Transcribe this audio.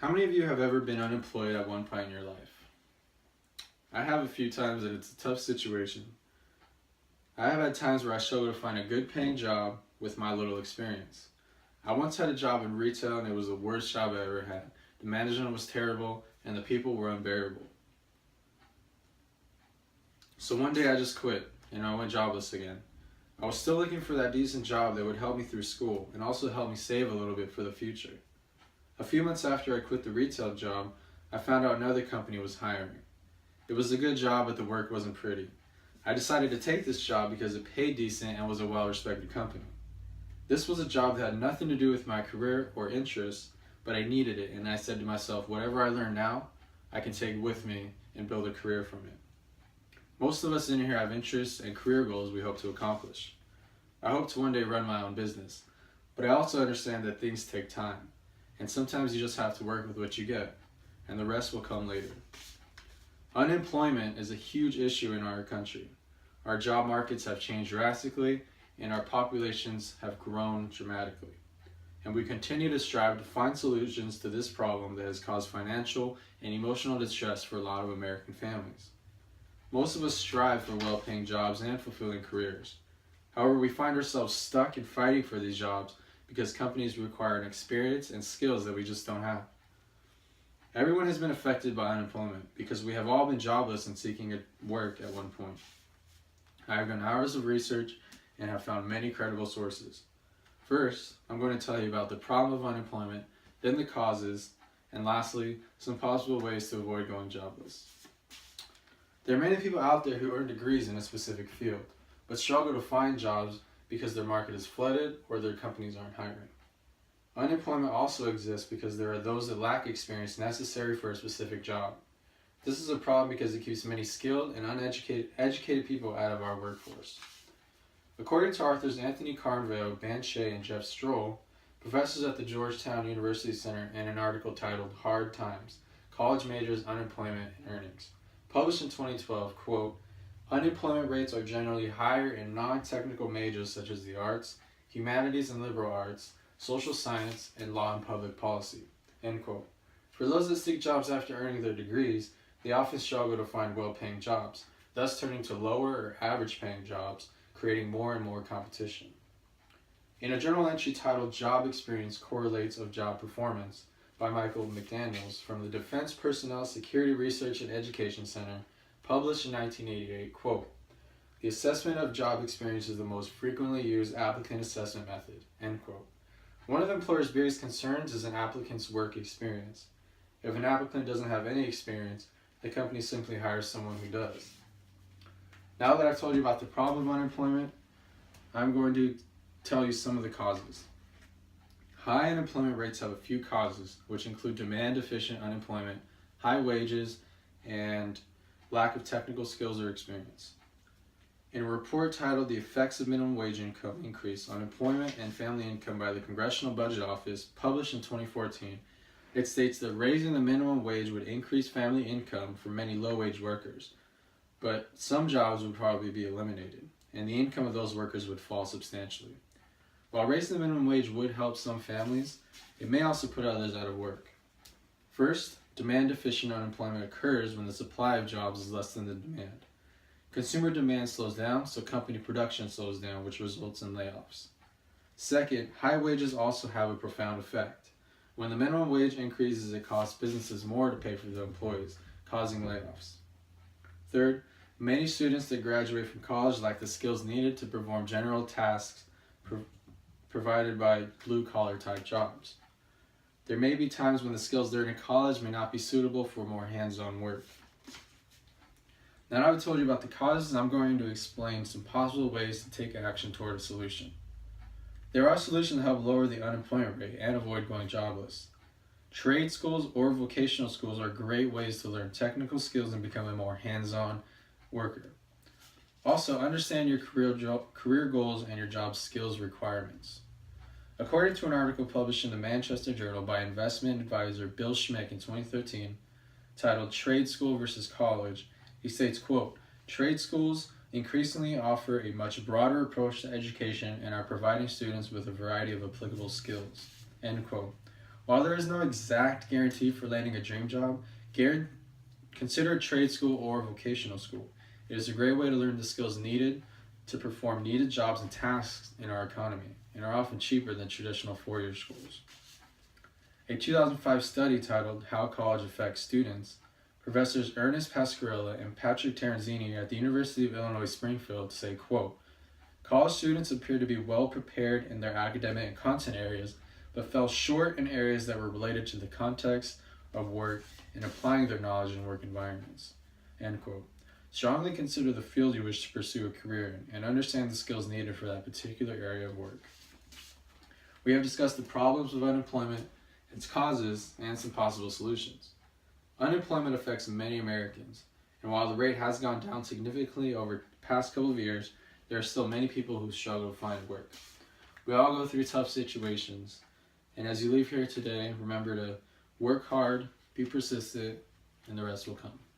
How many of you have ever been unemployed at one point in your life? I have a few times and it's a tough situation. I have had times where I struggle to find a good paying job with my little experience. I once had a job in retail and it was the worst job I ever had. The management was terrible and the people were unbearable. So one day I just quit and I went jobless again. I was still looking for that decent job that would help me through school and also help me save a little bit for the future. A few months after I quit the retail job, I found out another company was hiring. It was a good job, but the work wasn't pretty. I decided to take this job because it paid decent and was a well-respected company. This was a job that had nothing to do with my career or interests, but I needed it, and I said to myself, whatever I learn now, I can take with me and build a career from it. Most of us in here have interests and career goals we hope to accomplish. I hope to one day run my own business, but I also understand that things take time. And sometimes you just have to work with what you get, and the rest will come later. Unemployment is a huge issue in our country. Our job markets have changed drastically, and our populations have grown dramatically. And we continue to strive to find solutions to this problem that has caused financial and emotional distress for a lot of American families. Most of us strive for well-paying jobs and fulfilling careers. However, we find ourselves stuck in fighting for these jobs because companies require an experience and skills that we just don't have. Everyone has been affected by unemployment because we have all been jobless and seeking work at one point. I have done hours of research and have found many credible sources. First, I'm going to tell you about the problem of unemployment, then the causes, and lastly, some possible ways to avoid going jobless. There are many people out there who earn degrees in a specific field, but struggle to find jobs because their market is flooded or their companies aren't hiring. Unemployment also exists because there are those that lack experience necessary for a specific job. This is a problem because it keeps many skilled and educated people out of our workforce. According to authors Anthony Carnvale, Ben Shea, and Jeff Stroll, professors at the Georgetown University Center, in an article titled Hard Times, College Majors, Unemployment, and Earnings, published in 2012, quote, unemployment rates are generally higher in non-technical majors such as the arts, humanities and liberal arts, social science, and law and public policy, end quote. For those that seek jobs after earning their degrees, they often struggle to find well-paying jobs, thus turning to lower or average-paying jobs, creating more and more competition. In a journal entry titled Job Experience Correlates of Job Performance by Michael McDaniels from the Defense Personnel Security Research and Education Center, published in 1988, quote, the assessment of job experience is the most frequently used applicant assessment method, end quote. One of the employer's biggest concerns is an applicant's work experience. If an applicant doesn't have any experience, the company simply hires someone who does. Now that I've told you about the problem of unemployment, I'm going to tell you some of the causes. High unemployment rates have a few causes, which include demand-deficient unemployment, high wages, and lack of technical skills or experience. In a report titled The Effects of Minimum Wage Income Increase on Employment and Family Income by the Congressional Budget Office, published in 2014, it states that raising the minimum wage would increase family income for many low-wage workers, but some jobs would probably be eliminated, and the income of those workers would fall substantially. While raising the minimum wage would help some families, it may also put others out of work. First, demand-deficient unemployment occurs when the supply of jobs is less than the demand. Consumer demand slows down, so company production slows down, which results in layoffs. Second, high wages also have a profound effect. When the minimum wage increases, it costs businesses more to pay for their employees, causing layoffs. Third, many students that graduate from college lack the skills needed to perform general tasks provided by blue-collar type jobs. There may be times when the skills learned in college may not be suitable for more hands-on work. Now that I've told you about the causes, I'm going to explain some possible ways to take action toward a solution. There are solutions to help lower the unemployment rate and avoid going jobless. Trade schools or vocational schools are great ways to learn technical skills and become a more hands-on worker. Also, understand your career goals and your job skills requirements. According to an article published in the Manchester Journal by investment advisor Bill Schmick in 2013, titled Trade School versus College, he states, quote, trade schools increasingly offer a much broader approach to education and are providing students with a variety of applicable skills, end quote. While there is no exact guarantee for landing a dream job, consider a trade school or vocational school. It is a great way to learn the skills needed to perform needed jobs and tasks in our economy, and are often cheaper than traditional four-year schools. A 2005 study titled How College Affects Students, Professors Ernest Pasquarella and Patrick Terenzini at the University of Illinois Springfield say, quote, "College students appear to be well prepared in their academic and content areas, but fell short in areas that were related to the context of work and applying their knowledge in work environments." End quote. Strongly consider the field you wish to pursue a career in and understand the skills needed for that particular area of work. We have discussed the problems of unemployment, its causes, and some possible solutions. Unemployment affects many Americans, and while the rate has gone down significantly over the past couple of years, there are still many people who struggle to find work. We all go through tough situations, and as you leave here today, remember to work hard, be persistent, and the rest will come.